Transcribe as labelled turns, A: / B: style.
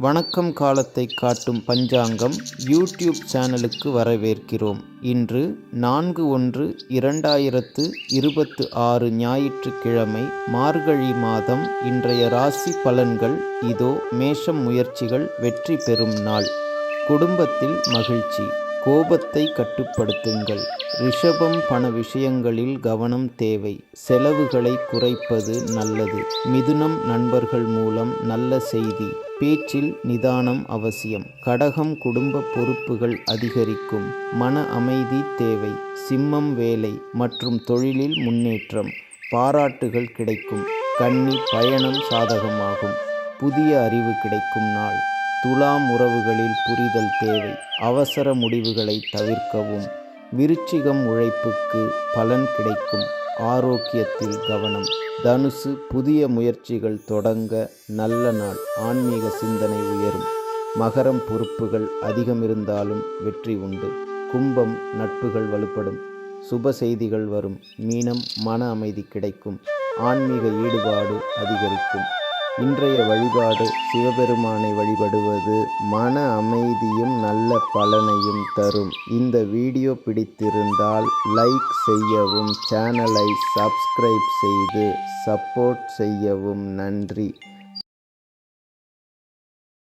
A: வணக்கம் காலத்தை காட்டும் பஞ்சாங்கம் யூடியூப் சேனலுக்கு வரவேற்கிறோம். இன்று 4/1/2026 ஞாயிற்றுக்கிழமை, மார்கழி மாதம். இன்றைய ராசி பலன்கள் இதோ. மேஷம், முயற்சிகள் வெற்றி பெறும் நாள். குடும்பத்தில் மகிழ்ச்சி. கோபத்தை கட்டுப்படுத்துங்கள். ரிஷபம், பண விஷயங்களில் கவனம் தேவை. செலவுகளை குறைப்பது நல்லது. மிதுனம், நண்பர்கள் மூலம் நல்ல செய்தி. பேச்சில் நிதானம் அவசியம். கடகம், குடும்ப பொறுப்புகள் அதிகரிக்கும். மன அமைதி தேவை. சிம்மம், வேலை மற்றும் தொழிலில் முன்னேற்றம். பாராட்டுகள் கிடைக்கும். கன்னி, பயணம் சாதகமாகும். புதிய அறிவு கிடைக்கும் நாள். துலாம், உறவுகளில் புரிதல் தேவை. அவசர முடிவுகளை தவிர்க்கவும். விருச்சிகம், உழைப்புக்கு பலன் கிடைக்கும். ஆரோக்கியத்தில் கவனம். தனுசு, புதிய முயற்சிகள் தொடங்க நல்ல நாள். ஆன்மீக சிந்தனை உயரும். மகரம், பொறுப்புகள் அதிகமிருந்தாலும் வெற்றி உண்டு. கும்பம், நட்புகள் வலுப்படும். சுப செய்திகள் வரும். மீனம், மன அமைதி கிடைக்கும். ஆன்மீக ஈடுபாடு அதிகரிக்கும். இன்றைய வழிபாடு சிவபெருமானை வழிபடுவது மன அமைதியும் நல்ல பலனையும் தரும். இந்த வீடியோ பிடித்திருந்தால் லைக் செய்யவும், சேனலை சப்ஸ்கிரைப் செய்து சப்போர்ட் செய்யவும். நன்றி.